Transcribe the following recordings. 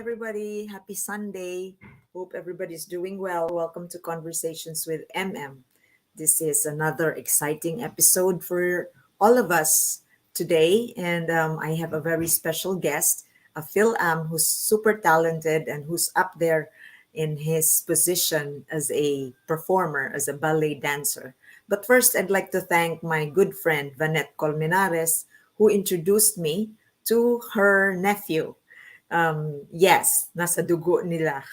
everybody. Happy Sunday. Hope everybody's doing well. Welcome to Conversations with MM. This is another exciting episode for all of us today. And I have a very special guest, a Phil Am, who's super talented and who's up there in his position as a performer, as a ballet dancer. But first, I'd like to thank my good friend, Vanette Colmenares, who introduced me to her nephew. Yes, nasa dugo nila.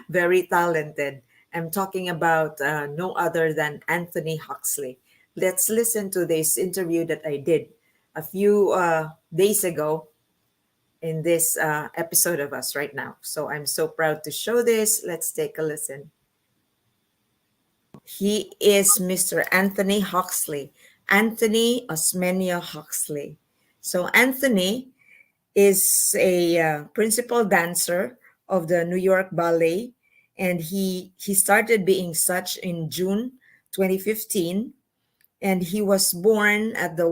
Very talented. I'm talking about no other than Anthony Huxley. Let's listen to this interview that I did a few days ago in this episode of us right now. So I'm so proud to show this. Let's take a listen. He is Mr. Anthony Huxley, Anthony Osmena Huxley. So Anthony is a principal dancer of the New York Ballet, and he started being such in June 2015, and he was born at the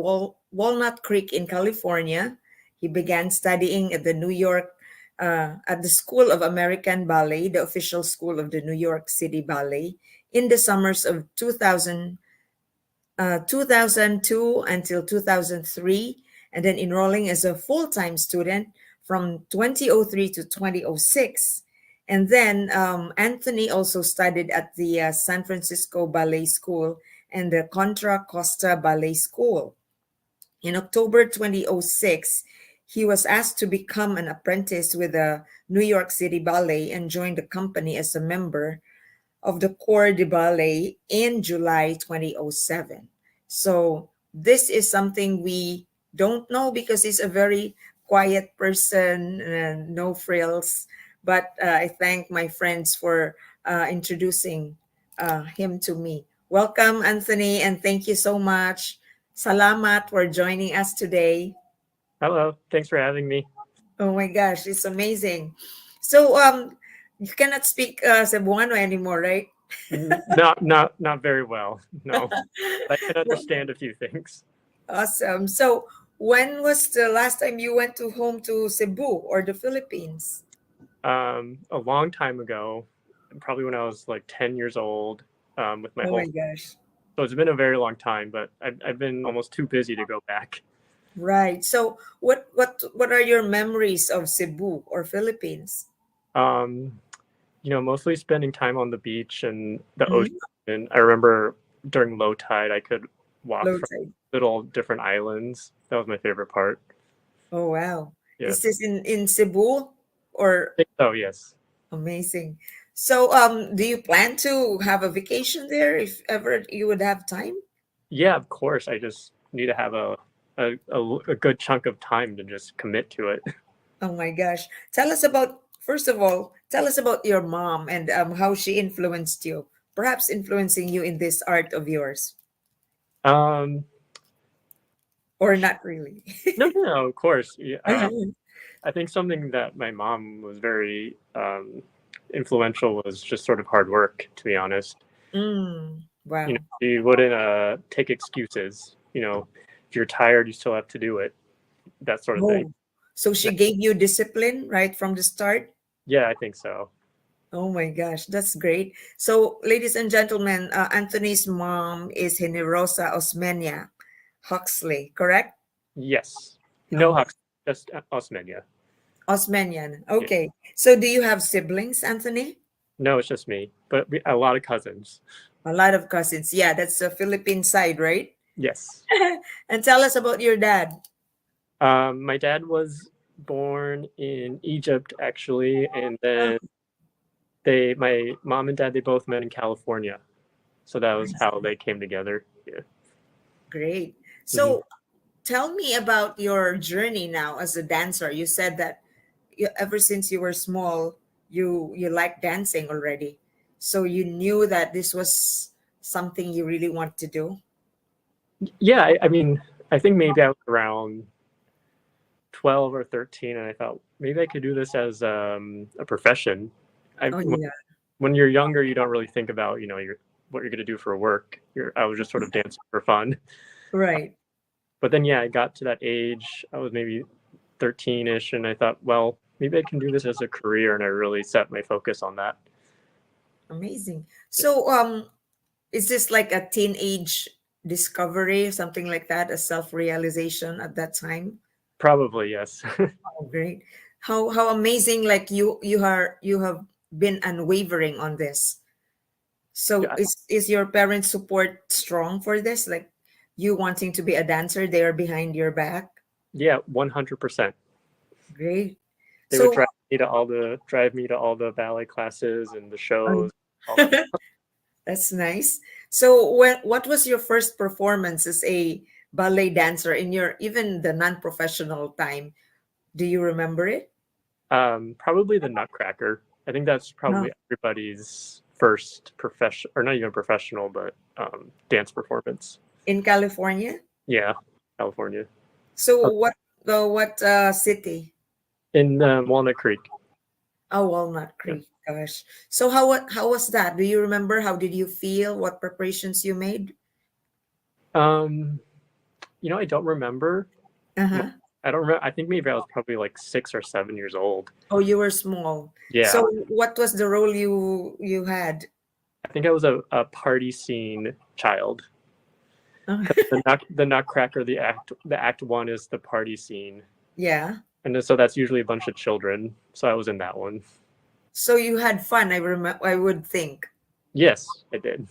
Walnut Creek in California. He began studying at the New York at the School of American Ballet, the official school of the New York City Ballet, in the summers of 2002 until 2003, and then enrolling as a full-time student from 2003 to 2006. And then Anthony also studied at the San Francisco Ballet School and the Contra Costa Ballet School. In October 2006, he was asked to become an apprentice with the New York City Ballet and joined the company as a member of the Corps de Ballet in July 2007. So this is something we don't know because he's a very quiet person, no frills. But I thank my friends for introducing him to me. Welcome, Anthony, and thank you so much. Salamat for joining us today. Hello, thanks for having me. Oh my gosh, it's amazing. So you cannot speak Cebuano anymore, right? Not very well. No, I can understand a few things. Awesome. So when was the last time you went to home to Cebu or the Philippines? A long time ago, probably when I was like 10 years old, with my Oh whole. my gosh. So it's been a very long time, but I've been almost too busy to go back. Right. So what are your memories of Cebu or Philippines? Um, Mostly spending time on the beach and the Mhm. ocean. And I remember during low tide, I could walk Low from tide. little different islands. That was my favorite part. Oh wow. Yeah. Is this in Cebu or Oh, yes. amazing? So do you plan to have a vacation there if ever you would have time? Yeah, of course. I just need to have a good chunk of time to just commit to it. Oh my gosh. Tell us about, first of all, tell us about your mom and how she influenced you, perhaps influencing you in this art of yours, Um, or not really. no, of course. Yeah, Uh-huh. I think something that my mom was very influential was just sort of hard work, to be honest. Wow. She wouldn't take excuses. If you're tired, you still have to do it. That sort of thing. Oh, so she gave you discipline right from the start? Yeah, I think so. Oh my gosh, that's great. So, ladies and gentlemen, Anthony's mom is Generosa Osmena Huxley, correct? Yes. No Oh, Hux, just Osmania. Osmenian. Yeah. Okay. So, do you have siblings, Anthony? No, it's just me, but a lot of cousins. A lot of cousins. Yeah, that's the Philippine side, right? Yes. And tell us about your dad. My dad was born in Egypt, actually, and then my mom and dad, they both met in California. So that was how they came together. Yeah. Great. Mhm. So tell me about your journey now as a dancer. You said that ever since you were small, you liked dancing already. So you knew that this was something you really want to do. Yeah, I mean, I think maybe I was around 12 or 13, and I thought maybe I could do this as a profession. Oh yeah. When you're younger, you don't really think about, what you're going to do for work. I was just sort of dancing for fun. Right. But then, yeah, I got to that age. I was maybe 13-ish, and I thought, well, maybe I can do this as a career, and I really set my focus on that. Amazing. Yeah, So, is this like a teenage discovery, something like that, a self-realization at that time? probably yes. Oh, great. How amazing, like you have been unwavering on this. So Yeah, is your parents' support strong for this? Like you wanting to be a dancer, they are behind your back? yeah, 100%. Great. They would So drive me to all the ballet classes and the shows, all that stuff. that's nice. So what was your first performance as a ballet dancer in your even the non-professional time? Do you remember it? Probably the Nutcracker. I think that's No. probably everybody's first profession, or not even professional, but dance performance. In California? Yeah, California. So Uh, what city? In Walnut Creek. Oh, Walnut Yeah. Creek. Gosh. So how was that? Do you remember how did you feel? What preparations you made? Um, I don't remember. mu- Uh-huh. I don't remember. I think maybe I was probably like 6 or 7 years old. Oh, you were small. Yeah, So what was the role you had? I think I was a party scene child. Oh, 'Cause the Nutcracker, the act one is the party scene, yeah. and then, so that's usually a bunch of children. So I was in that one. So you had fun, I would think. Yes, I did.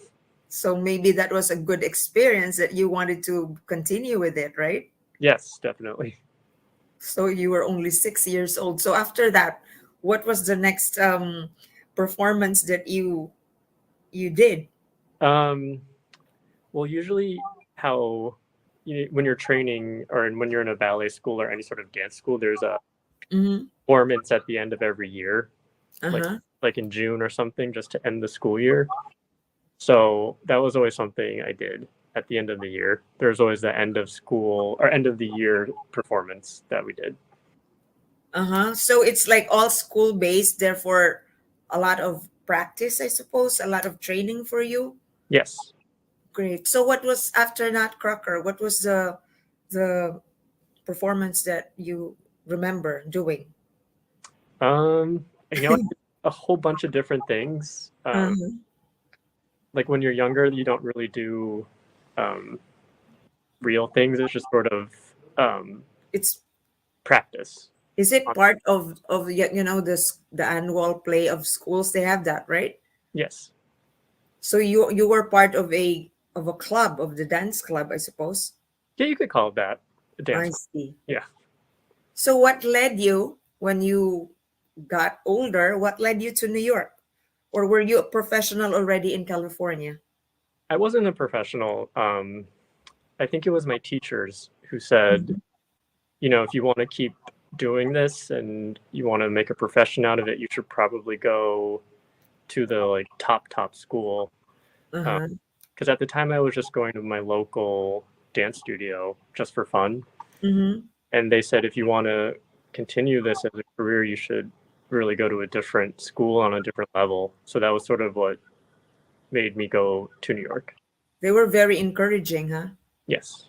So maybe that was a good experience that you wanted to continue with it, right? Yes, definitely. So you were only 6 years old. So after that, what was the next performance that you did? Um, well, usually how when you're training or when you're in a ballet school or any sort of dance school, there's a Mm-hmm. performance at the end of every year, like Uh-huh. like in June or something, just to end the school year. So that was always something I did at the end of the year. There's always the end of school or end of the year performance that we did. Uh-huh. So it's like all school based, therefore a lot of practice, I suppose, a lot of training for you. Yes. Great. So what was after Nutcracker? What was the performance that you remember doing? I did a whole bunch of different things. Uh-huh. Like when you're younger, you don't really do um, real things. It's just sort of um, It's practice. is it part of the annual play of schools? They have that, right? Yes. So you were part of a club of the dance club, I suppose. Yeah, you could call it that. A dance I club. see. Yeah. So what led you when you got older? What led you to New York, or were you a professional already in California? I wasn't a professional. I think it was my teachers who said, Mhm. if you want to keep doing this and you want to make a profession out of it, you should probably go to the like top school. Uh-huh. Because at the time I was just going to my local dance studio just for fun, Mm-hmm. and they said if you want to continue this as a career, you should really go to a different school on a different level. So that was sort of what made me go to New York. They were very encouraging, huh? Yes.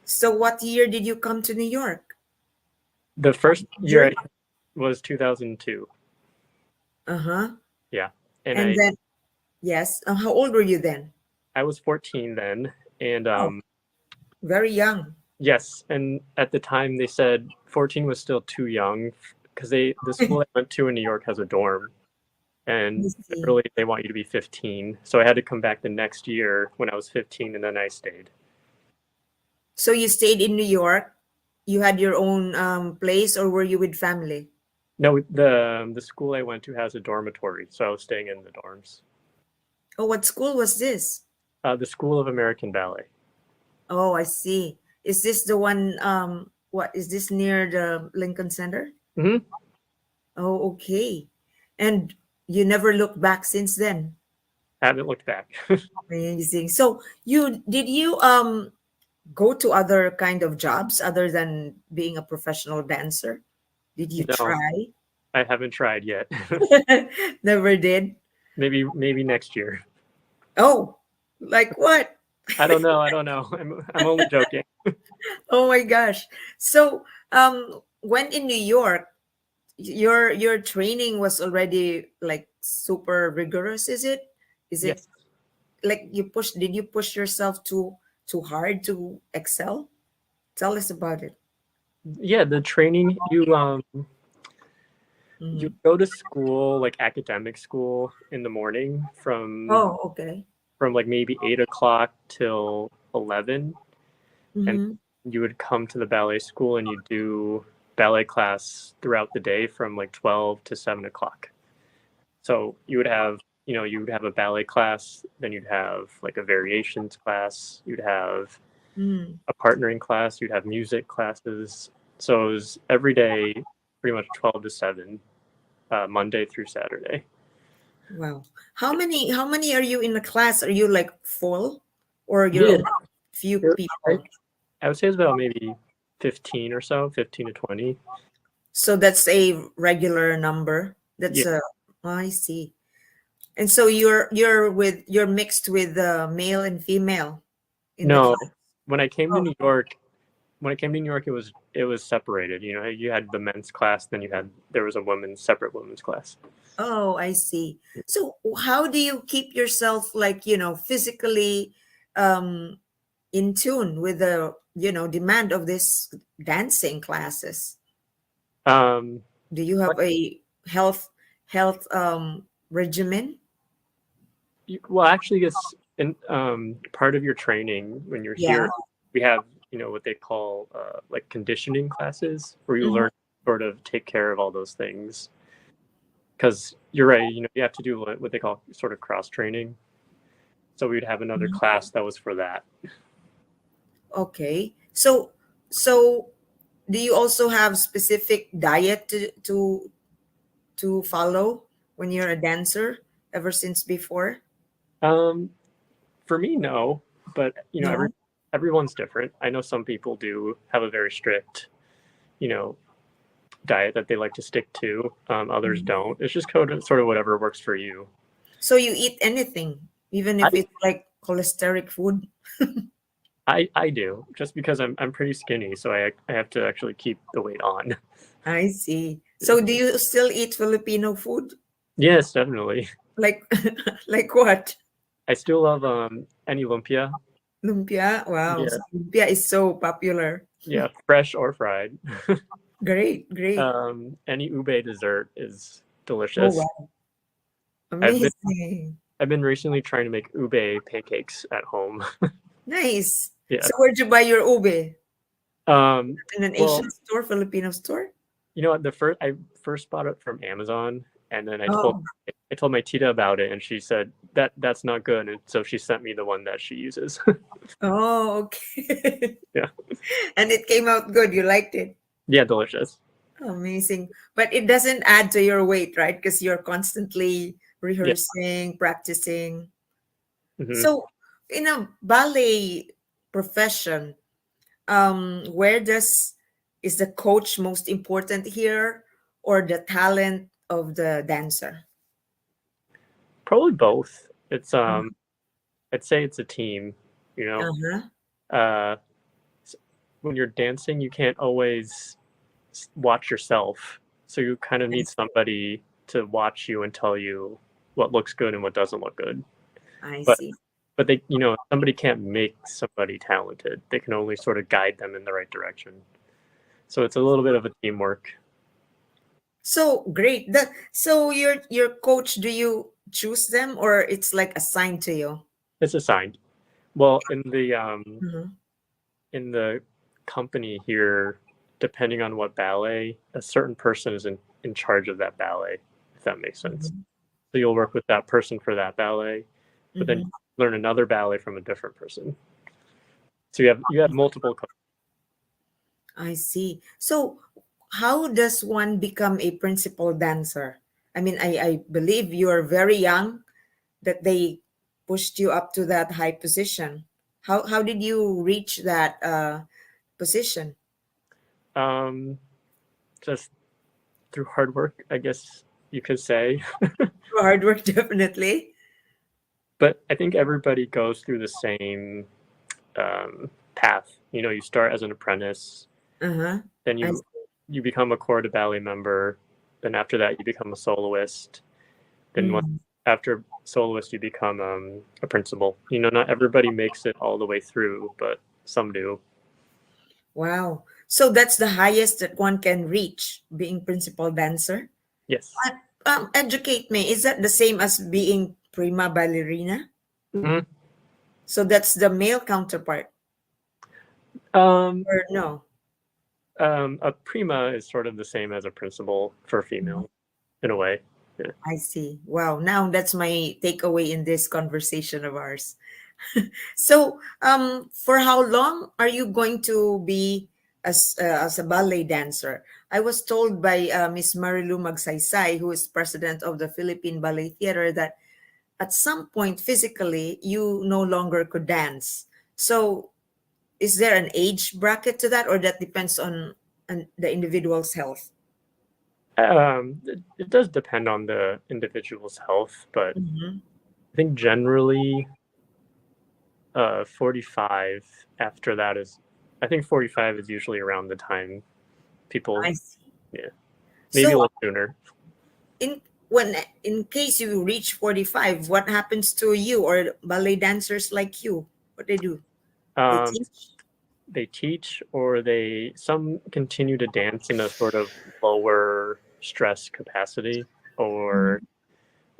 So what year did you come to New York? The first year During I was 2002. uh-huh. Yeah. And And I then yes, how old were you then? I was 14 then, and Oh, very young. yes, and at the time they said 14 was still too young because the school I went to in New York has a dorm, I and see. really they want you to be 15. So I had to come back the next year when I was 15, and then I stayed. So you stayed in New York. You had your own place, or were you with family? No, the school I went to has a dormitory, so I was staying in the dorms. Oh, what school was this? The School of American Ballet. Oh, I see. Is this the one? What is this near the Lincoln Center? Hmm. Oh, okay. And you never looked back since then. Haven't looked back. Amazing. So you go to other kind of jobs other than being a professional dancer? Did you No, try? I haven't tried yet. Never did. Maybe next year. Oh, like what? I don't know. I don't know. I'm only joking. Oh my gosh. So, when in New York, your training was already like super rigorous, is it? Is it Yes. like did you push yourself too hard to excel? Tell us about it. Yeah, the training you Mm-hmm. go to school, like academic school in the morning Oh, okay. from like maybe 8 o'clock till 11, and Mm-hmm. you would come to the ballet school and you do ballet class throughout the day from like 12 to 7 o'clock. So you would have a ballet class, then you'd have like a variations class, you'd have Mm. a partnering class, you'd have music classes. So it was every day, pretty much 12 to 7, Monday through Saturday. Wow. How many are you in the class? Are you like full or you're Yeah, only few I, people? I would say it's about maybe 15 or so, 15 to 20. So that's a regular number. Yeah. That's a I see. And so you're mixed with male and female in the No, class. when I came to Oh, New York, it was separated. You had the men's class, then there was a separate women's class. oh, I see. So how do you keep yourself like, physically um in tune with the, demand of this dancing classes? Um, Do you have but a health regimen? well, actually, it's in part of your training when you're Yeah. here. We have what they call like conditioning classes where you Mhm. learn sort of take care of all those things. Because you're right, you have to do what they call sort of cross training. So we'd have another Mhm. class that was for that. Okay. So do you also have specific diet to follow when you're a dancer ever since before? Um, for me, no, but No. everyone's different. I know some people do have a very strict, you know, diet that they like to stick to. Others Mhm. don't. It's just sort of whatever works for you. So you eat anything, even I if it's like cholesteric food? I do just because I'm pretty skinny, so I have to actually keep the weight on. I see. Yeah. So do you still eat Filipino food? Yes, definitely. Like like what? I still love any lumpia. Lumpia? Wow. Yeah, So lumpia is so popular. yeah, fresh or fried. Great, great. Any ube dessert is Oh delicious. wow. I've been Amazing. I've been recently trying to make ube pancakes at home. Nice. Yeah. So where'd you buy your ube? In an Well, Asian store, Filipino store? you know what? I first bought it from Amazon, and then Oh, I told my tita about it, and she said that's not good, and so she sent me the one that she uses. oh, okay. Yeah, And it came out good. You liked it. yeah, delicious. Amazing. But it doesn't add to your weight, right? Because you're constantly Yeah. rehearsing, practicing. Hmm. So, in a ballet profession, where does is the coach most important here or the talent of the dancer? Probably both. I'd say it's a team. You know, Uh-huh. uh, when you're dancing, you can't always watch yourself, so you kind of I need see. somebody to watch you and tell you what looks good and what doesn't look good. I But see. somebody can't make somebody talented. They can only sort of guide them in the right direction. So it's a little bit of a teamwork. So great. So your coach, do you choose them or it's like assigned to you? It's assigned. Well, Mhm. in the company here, depending on what ballet, a certain person is in charge of that ballet, if that makes sense. Mhm. So you'll work with that person for that ballet, but then you Mhm. learn another ballet from a different person. So you have multiple. I see. So how does one become a principal dancer? I mean, I believe you are very young that they pushed you up to that high position. How did you reach that position? Um, just through hard work, I guess you could say. Through hard work, definitely. But I think everybody goes through the same path. You start as an apprentice, Uh-huh. then I you become a corps de ballet member, Then after that, you become a soloist. Then Mm. after soloist, you become a principal. Not everybody makes it all the way through, but some do. Wow. So that's the highest that one can reach, being principal dancer. Yes. Educate me. Is that the same as being prima ballerina? hmm So that's the male counterpart, Um, or no? a prima is sort of the same as a principal for female, in a way. Yeah. I see. Wow. Now that's my takeaway in this conversation of ours. So, for how long are you going to be as a ballet dancer? I was told by Miss Marilu Magsaysay, who is president of the Philippine Ballet Theater, that at some point physically you no longer could dance. So, is there an age bracket to that, or that depends on the individual's health? It does depend on the individual's health, but Hmm. I think generally, 45 after that is, I think 45 is usually around the time people, I see. yeah, maybe a So, little sooner. in when in case you reach 45, what happens to you or ballet dancers like you? What they do? They Um, teach. they teach or some continue to dance in a sort of lower stress capacity, or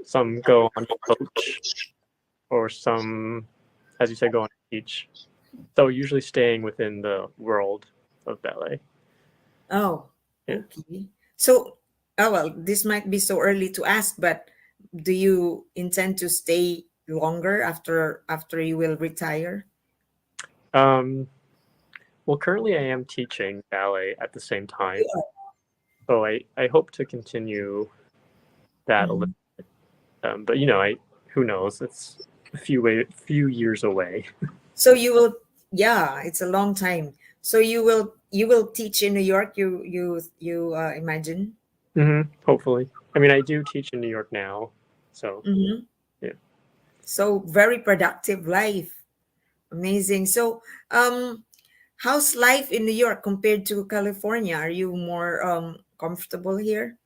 some go on to coach, or some, as you said, go on to teach. So usually staying within the world of ballet. Oh, Yeah. okay. So, oh well, this might be so early to ask, but do you intend to stay longer after you will retire? Um, well, currently I am teaching ballet at the same time, so I hope to continue that a little. Mhm. But who knows? It's few years away. So you will, yeah, it's a long time. So you will teach in New York. You imagine? Hopefully, I mean, I do teach in New York now, so Mm-hmm. yeah. So very productive life. Amazing. So, how's life in New York compared to California? Are you more comfortable here?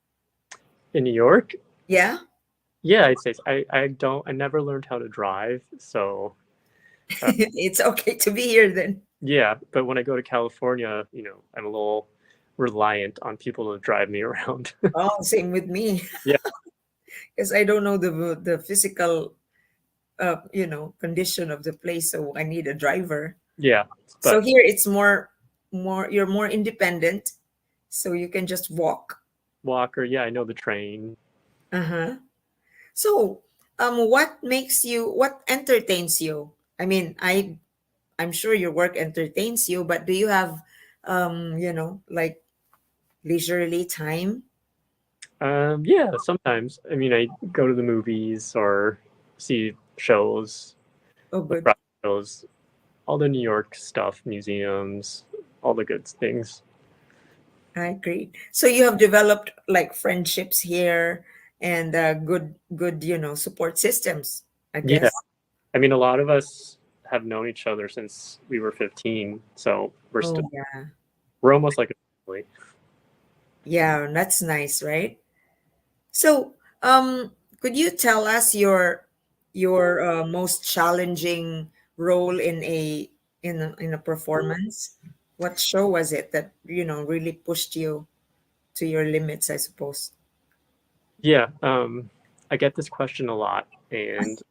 In New York, Yeah. yeah, I'd say so. I never learned how to drive, so It's okay to be here then. yeah. But when I go to California, I'm a little reliant on people to drive me around. Oh, same with me, Yeah, because I don't know the physical condition of the place, so I need a driver. yeah, So but here it's more you're more independent, so you can just walk. Walker, yeah, I know the train. Uh-huh. So, what entertains you? I mean, I'm sure your work entertains you, but do you have, like leisurely time? Yeah, sometimes. I mean, I go to the movies or see shows, Oh, like good. rock shows, all the New York stuff, museums, all the good things. I agree. So you have developed like friendships here and good, support systems, I Yeah, guess. I mean, a lot of us have known each other since we were 15, so Oh, yeah. we're almost like a family. Yeah, that's nice, right? So, could you tell us your most challenging role in a performance? What show was it that really pushed you to your limits, I suppose? Yeah, I get this question a lot, and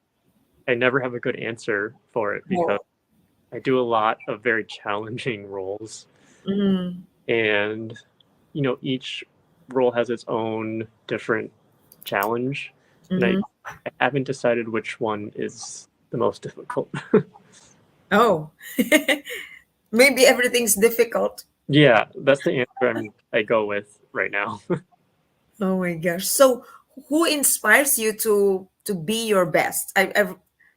I never have a good answer for it because Oh, I do a lot of very challenging roles, mm, and each role has its own different challenge, and I, mm-hmm. I haven't decided which one is the most difficult. Oh, maybe everything's difficult. Yeah, that's the answer I go with right now. Oh my gosh! So, who inspires you to be your best?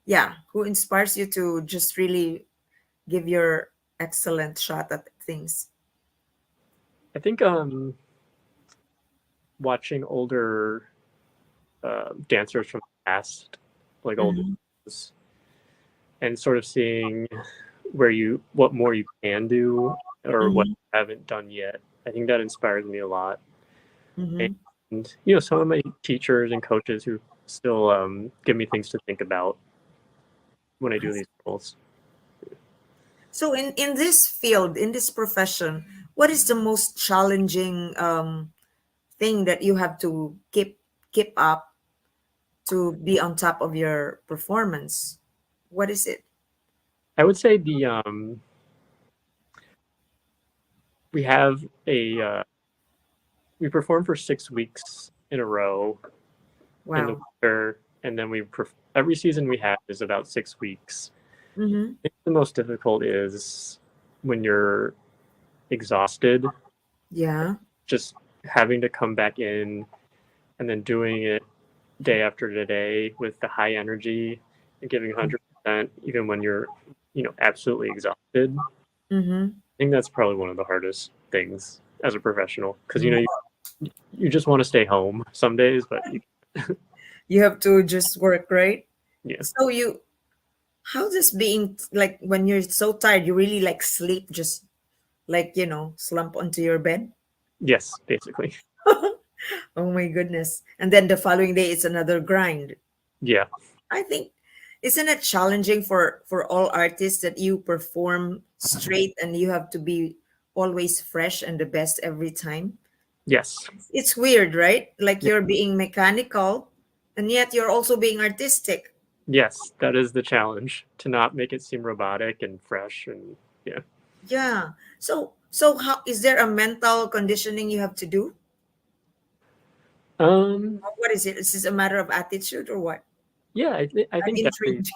Yeah, who inspires you to just really give your excellent shot at things? I think watching older dancers from the past, like old Mhm. ones, and sort of seeing what more you can do or what Mhm. you haven't done yet. I think that inspires me a lot. And Mhm. and some of my teachers and coaches who still give me things to think about when I do these roles. So in this field, in this profession, what is the most challenging thing that you have to keep up to be on top of your performance? What is it? I would say we have we perform for 6 weeks in a row in the Wow. winter, and then every season we have is about 6 weeks. Mm-hmm. I think the most difficult is when you're exhausted, Yeah. just having to come back in and then doing it day after day with the high energy and giving 100%, even when you're, absolutely exhausted. Mm-hmm. I think that's probably one of the hardest things as a professional because you just want to stay home some days, but You have to just work, right? yeah, So how does being like when you're so tired, you really like sleep, just like, slump onto your bed? yes, basically, Oh my goodness. And then the following day, it's another grind. yeah, I think, isn't it challenging for all artists that you perform straight and you have to be always fresh and the best every time? yes, It's weird, right? Like yeah, you're being mechanical and yet you're also being artistic. yes. That is the challenge to not make it seem robotic and fresh and yeah. Yeah. So how is there a mental conditioning you have to do? Um, Or what is it? Is this a matter of attitude or what? yeah, I I'm think definitely. intrigued.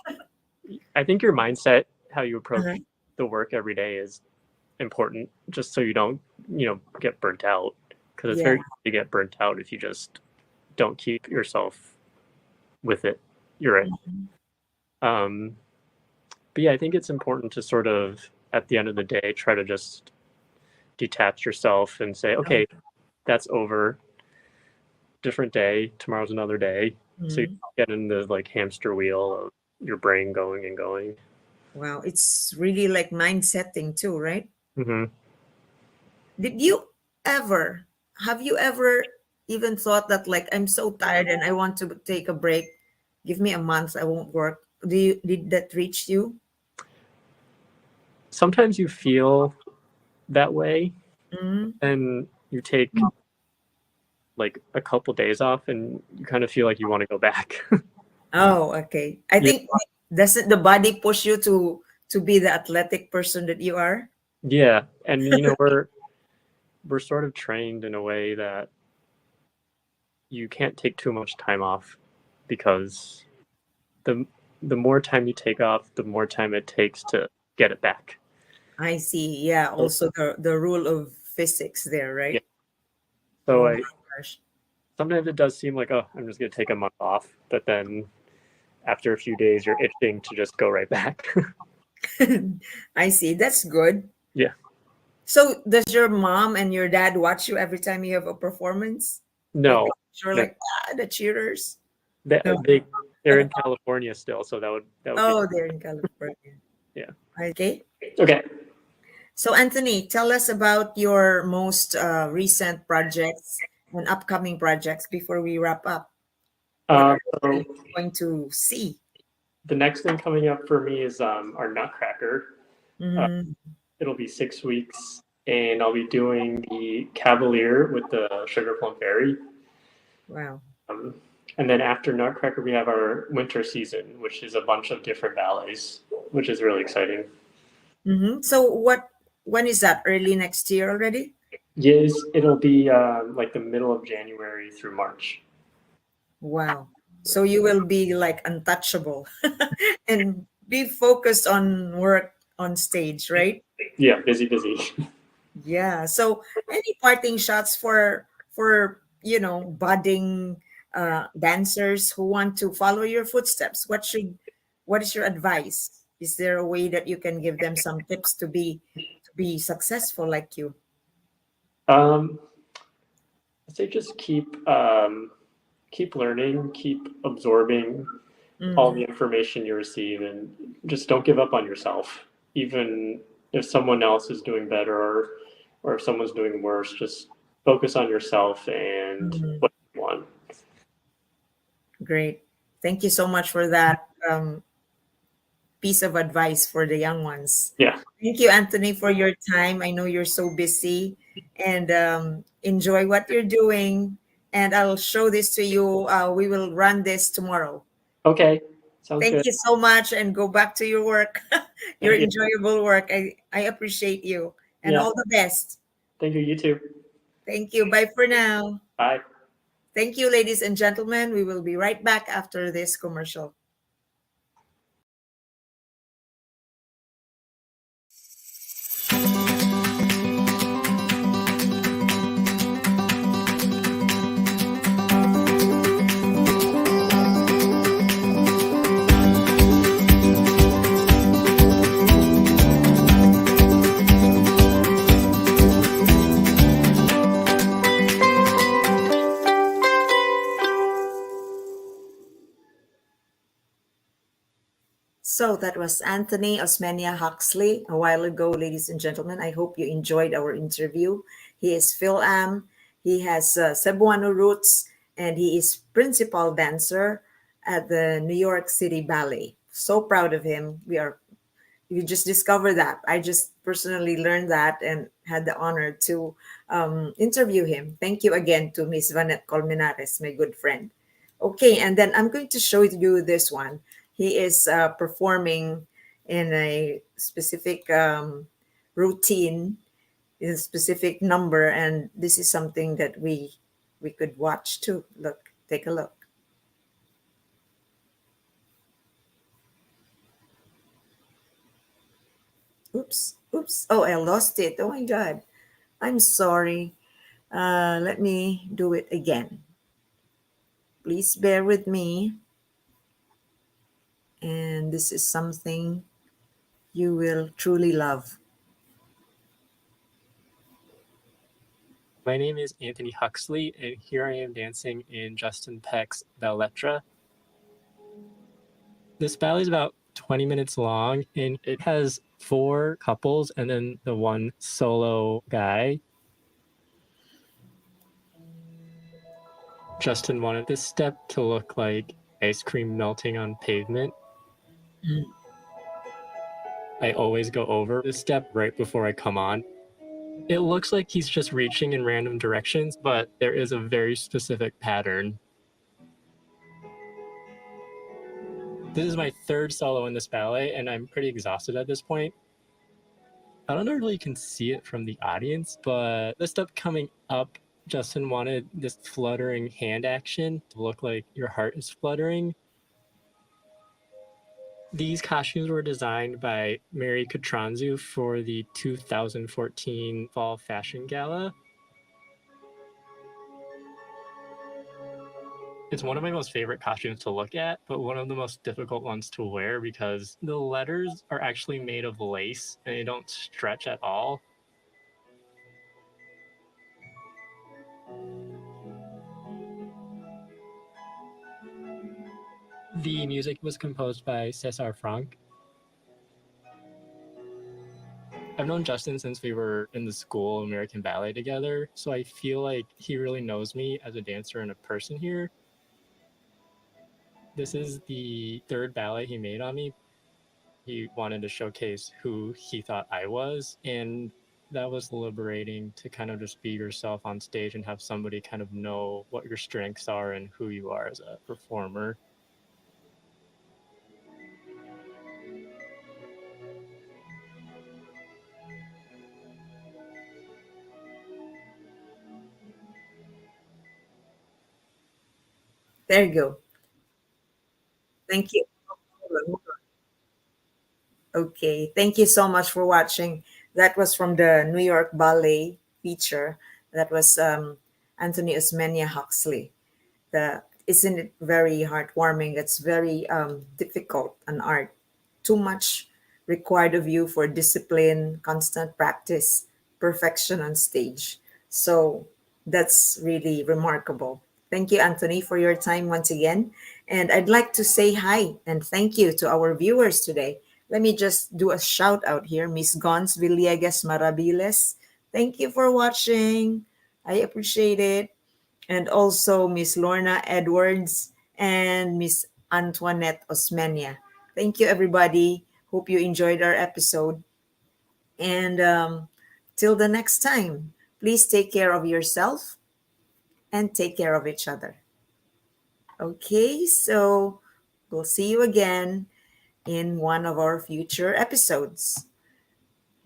I think your mindset, how you Uh-huh. approach the work every day, is important, just so you don't, get burnt out. Because it's Yeah. very easy to get burnt out if you just don't keep yourself with it. You're right. Um, but yeah, I think it's important to sort of, at the end of the day, try to just detach yourself and say, okay, that's over. Different day. Tomorrow's another day. So you Mhm. get in the like hamster wheel of your brain going and going. Wow. It's really like mind setting too, right? Hmm. Did you ever, have you ever even thought that like I'm so tired and I want to take a break? Give me a month, I won't work. Did that reach you? Sometimes you feel that way, Mm. and you take like a couple days off, and you kind of feel like you want to go back. Oh, okay. I Yeah, think doesn't the body push you to be the athletic person that you are? yeah, and we're sort of trained in a way that you can't take too much time off because the the more time you take off, the more time it takes to get it back. I see. Yeah, So, also the rule of physics there, yeah, right? so Oh I my gosh. sometimes it does seem like, oh, I'm just gonna take a month off, but then after a few days, you're itching to just go right back. I see. That's good. Yeah, So does your mom and your dad watch you every time you have a performance? Like no, you're no, like the cheerers? they, No. they they're in California still, so that would be Oh, they're in California. yeah. Okay. Okay. So Anthony, tell us about your most recent projects and upcoming projects before we wrap up. What are So we going to see? the next thing coming up for me is our Nutcracker. Uh, Hmm. it'll be 6 weeks, and I'll be doing the Cavalier with the Sugar Plum Fairy. Wow. Um, and then after Nutcracker, we have our winter season, which is a bunch of different ballets, which is really exciting. So when is that? Early next year already? Yes, it'll be like the middle of January through March. Wow. So you will be like untouchable and be focused on work on stage, right? Yeah, busy, busy. Yeah. So any parting shots for budding dancers who want to follow your footsteps? What is your advice? Is there a way that you can give them some tips to be successful like you? um, I'd say just keep learning, keep absorbing all Mm, the information you receive, and just don't give up on yourself. Even if someone else is doing better or if someone's doing worse, just focus on yourself and mm. what Great. Thank you so much for that piece of advice for the young ones. Yeah. Thank you, Anthony, for your time. I know you're so busy and enjoy what you're doing. And I'll show this to you. We will run this tomorrow. Okay. Sounds Thank good. you so much and go back to your work, your Yeah. enjoyable work. I appreciate you and Yeah. all the best. Thank you. You too. Thank you. Bye for now. Bye. Thank you, ladies and gentlemen. We will be right back after this commercial. So that was Anthony Osmena Huxley a while ago, ladies and gentlemen. I hope you enjoyed our interview. He is Phil Am. He has Cebuano roots, and he is principal dancer at the New York City Ballet. So proud of him. You just discovered that. I just personally learned that and had the honor to interview him. Thank you again to Miss Vanette Colmenares, my good friend. Okay, and then I'm going to show you this one. He is performing in a specific routine, in a specific number, and this is something that we could watch too. Look, take a look. Oops, oops. Oh, I lost it. Oh my God. I'm sorry. Let me do it again. Please bear with me. And this is something you will truly love. My name is Anthony Huxley, and here I am dancing in Justin Peck's Balletra. This ballet is about 20 minutes long, and it has 4 couples and then the one solo guy. Justin wanted this step to look like ice cream melting on pavement. I always go over this step right before I come on. It looks like he's just reaching in random directions, but there is a very specific pattern. This is my third solo in this ballet, and I'm pretty exhausted at this point. I don't know if you can see it from the audience, but the step coming up, Justin wanted this fluttering hand action to look like your heart is fluttering. These costumes were designed by Mary Katranzu for the 2014 Fall Fashion Gala. It's one of my most favorite costumes to look at, but one of the most difficult ones to wear because the letters are actually made of lace and they don't stretch at all. The music was composed by Cesar Franck. I've known Justin since we were in the school American Ballet together, so I feel like he really knows me as a dancer and a person here. This is the third ballet he made on me. He wanted to showcase who he thought I was, and that was liberating to kind of just be yourself on stage and have somebody kind of know what your strengths are and who you are as a performer. There you go. Thank you. Okay, thank you so much for watching. That was from the New York Ballet feature. That was Anthony Osmena Huxley. Isn't it very heartwarming? It's very difficult an art. Too much required of you for discipline, constant practice, perfection on stage. So that's really remarkable. Thank you, Anthony, for your time once again. And I'd like to say hi and thank you to our viewers today. Let me just do a shout out here. Miss Gons Villegas Marabiles. Thank you for watching. I appreciate it. And also Miss Lorna Edwards and Miss Antoinette Osmenia. Thank you, everybody. Hope you enjoyed our episode. And till the next time, please take care of yourself and take care of each other. Okay, so we'll see you again in one of our future episodes.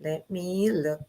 Let me look